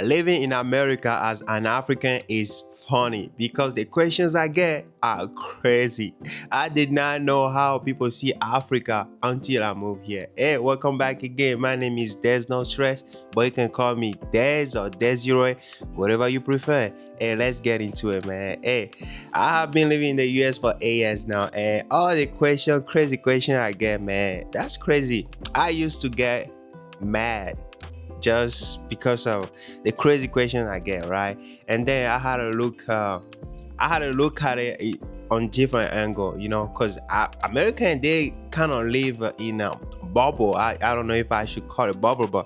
Living in America as an African is funny because the questions I get are crazy. I did not know how people see Africa until I moved here. Hey, welcome back again. My name is Des No Stress, but you can call me Des or Desiree, whatever you prefer. Hey, let's get into it, man. Hey, I have been living in the US for 8 years now, and all the crazy question I get, man, that's crazy. I used to get mad just because of the crazy question I get, right? And then I had to look at it on different angle, because American they kind of live in a bubble. I don't know if I should call it bubble, but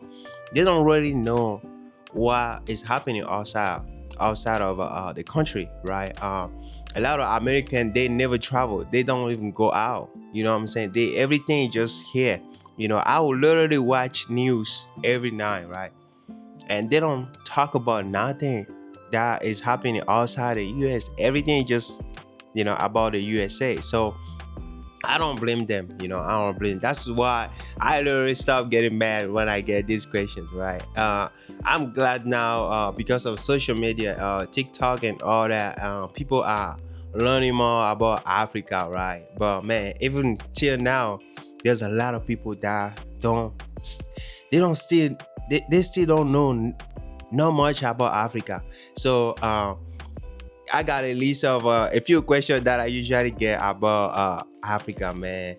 they don't really know what is happening outside of the country, right? A lot of American they never travel. They don't even go out. You know what I'm saying? They everything is just here. I will literally watch news every night, right? And they don't talk about nothing that is happening outside the US. Everything is just, about the USA. So I don't blame them, I don't blame. That's why I literally stop getting mad when I get these questions, right? I'm glad now because of social media, TikTok and all that, people are learning more about Africa, right? But man, even till now, there's a lot of people that they still don't know not much about Africa. So I got a list of a few questions that I usually get about Africa, man.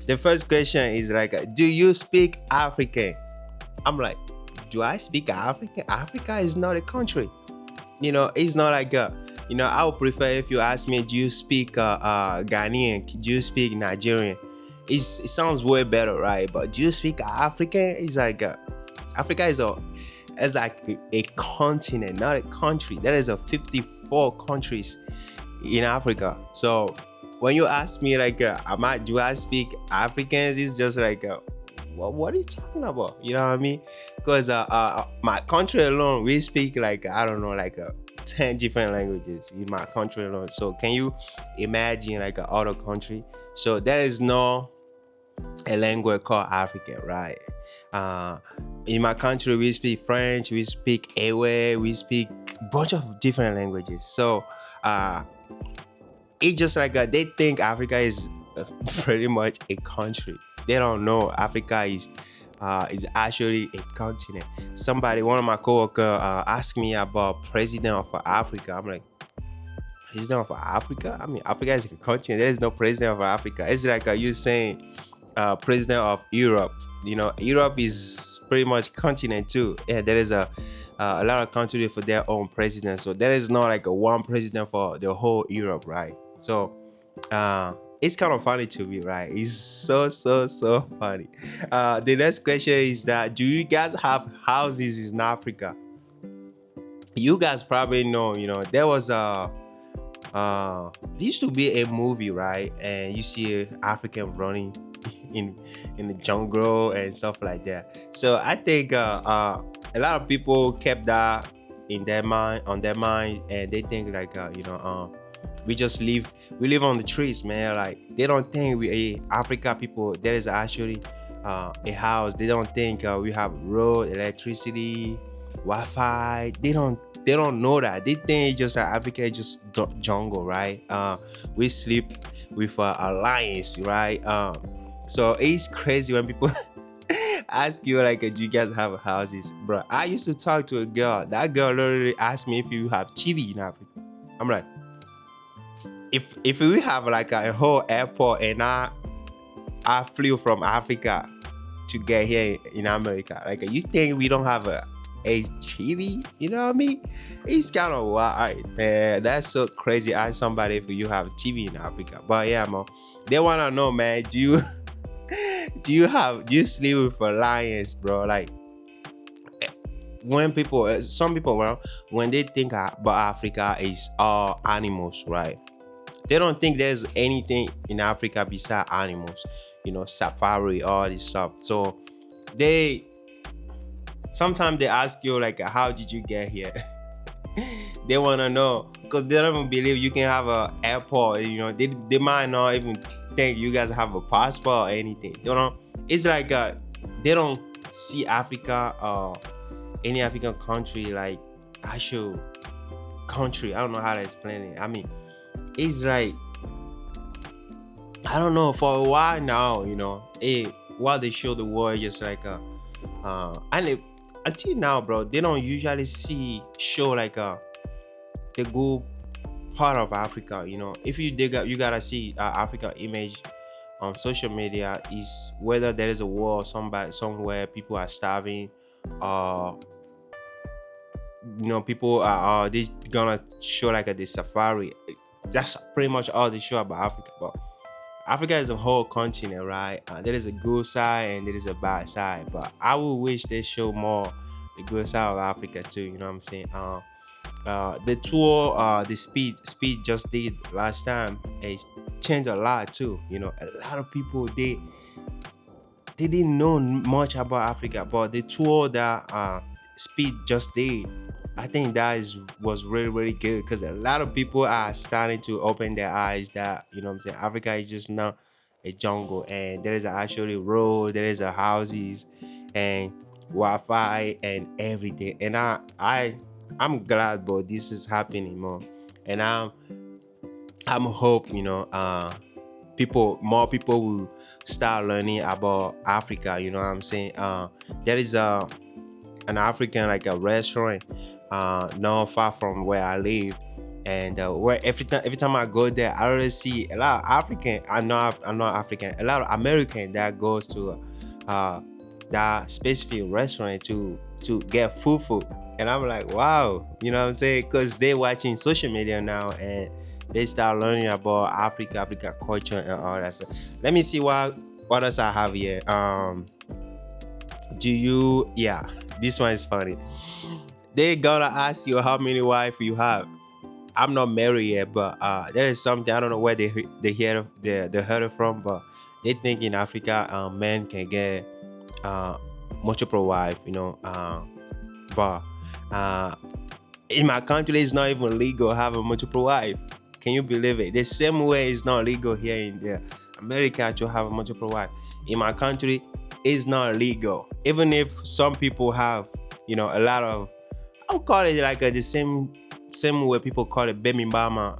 The first question is like, do you speak African? I'm like, do I speak African? Africa is not a country. It's not like I would prefer if you ask me, do you speak Ghanaian? Do you speak Nigerian? It sounds way better, right? But do you speak African? It's like Africa is like a continent, not a country. There is a 54 countries in Africa. So when you ask me like, do I speak Africans? It's just like, what are you talking about? You know what I mean? Because my country alone, we speak like, I don't know, like 10 different languages in my country alone. So can you imagine like other country? So there is no a language called African, right? In my country, we speak French, we speak Ewe, we speak a bunch of different languages. So it's just like they think Africa is pretty much a country. They don't know Africa is actually a continent. One of my coworkers asked me about president of Africa. I'm like, president of Africa? I mean, Africa is a continent. There is no president of Africa. It's like you saying president of Europe. Europe is pretty much continent too. Yeah, there is a lot of countries for their own president. So there is not like a one president for the whole Europe, right? So it's kind of funny to me, right? It's so funny. The next question is that, do you guys have houses in Africa? You guys probably know, there was there used to be a movie, right? And you see African running in the jungle and stuff like that. So I think a lot of people kept that on their mind, and they think like we live on the trees, man. Like they don't think Africa people there is actually a house. They don't think we have road, electricity, Wi-Fi. They don't know that. They think just Africa is just jungle, right? We sleep with a lions, right? So it's crazy when people ask you like, do you guys have houses, bro? I used to talk to a girl. That girl literally asked me if you have TV in Africa. I'm like, if we have like a whole airport and I flew from Africa to get here in America, like you think we don't have a TV? You know what I mean? It's kind of wild, man. That's so crazy. Ask somebody if you have TV in Africa. But yeah, man, they wanna know, man. Do you sleep with lions, bro? Like some people, well, when they think about Africa, is all animals, right? They don't think there's anything in Africa besides animals, safari, all this stuff. So sometimes they ask you like, how did you get here? They want to know because they don't even believe you can have an airport. They might not even think you guys have a passport or anything. It's like they don't see Africa any African country, like actual country. I don't know how to explain it. I mean, it's like, I don't know, for a while now, while they show the world just like and until now, bro, they don't usually show like the good part of Africa. If you dig up, you gotta see Africa image on social media, is whether there is a war somewhere, people are starving, uh people are they gonna show like the safari. That's pretty much all they show about Africa. But Africa is a whole continent, right? There is a good side and there is a bad side, but I would wish they show more the good side of Africa too. You know what I'm saying? The tour, the speed just did last time, it changed a lot too. A lot of people, they didn't know much about Africa, but the tour that speed just did, I think was really really good, because a lot of people are starting to open their eyes that, what I'm saying, Africa is just not a jungle, and there is actually road, there is a houses and Wi-Fi and everything. And I'm glad, but this is happening more, and I'm hope, more people will start learning about Africa. You know what I'm saying? There is an African, like a restaurant not far from where I live, and where every time I go there, I already see a lot of African. I'm not African. A lot of American that goes to that specific restaurant to get food, and I'm like, wow, you know what I'm saying? Because they watching social media now, and they start learning about Africa culture and all that stuff. Let me see what else I have here. Yeah, this one is funny. They gonna ask you how many wife you have. I'm not married yet, but there is something, I don't know where they heard it from, but they think in Africa, men can get multiple wife, but in my country it's not even legal to have a multiple wife. Can you believe it? The same way it's not legal here in America to have a multiple wife. In my country, it's not legal. Even if some people have, a lot of, I would call it like the same way people call it baby mama,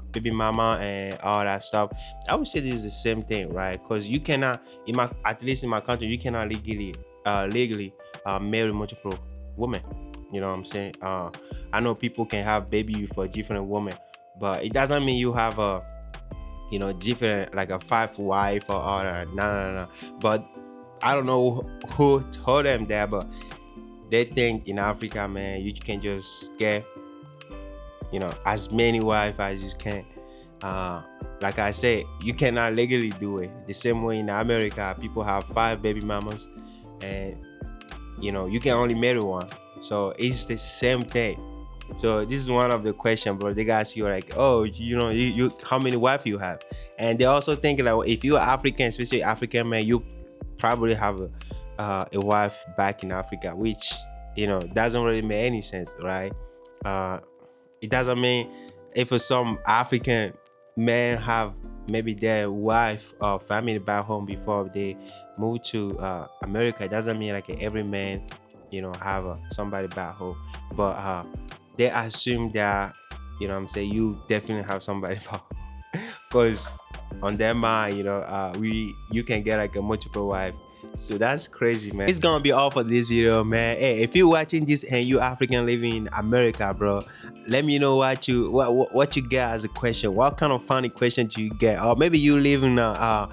and all that stuff. I would say this is the same thing, right? Because you cannot, at least in my country, you cannot legally marry multiple women. You know what I'm saying? I know people can have baby for different women, but it doesn't mean you have a, different, like a 5 wife or all that. No. But I don't know who told them that, but they think in Africa, man, you can just get, as many wives as you can. Like I said, you cannot legally do it. The same way in America, people have 5 baby mamas, and you can only marry one. So it's the same thing. So this is one of the questions, bro. They ask you like, oh, you how many wives you have, and they also think like, if you're African, especially African man, you probably have a wife back in Africa, which doesn't really make any sense, right? It doesn't mean if some African men have maybe their wife or family back home before they move to America, it doesn't mean like every man have somebody back home, but they assume that I'm saying, you definitely have somebody back home, because on their mind, you can get like a multiple wife. So that's crazy, man. It's gonna be all for this video, man. Hey, if you're watching this and you African living in America, bro, let me know what you get as a question. What kind of funny question do you get? Or maybe you live in a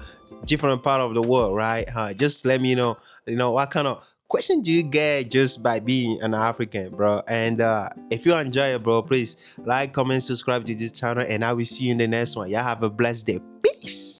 different part of the world, right? Just let me know. What kind of question do you get just by being an African, bro? And if you enjoy it, bro, please like, comment, subscribe to this channel, and I will see you in the next one. Y'all have a blessed day. Peace.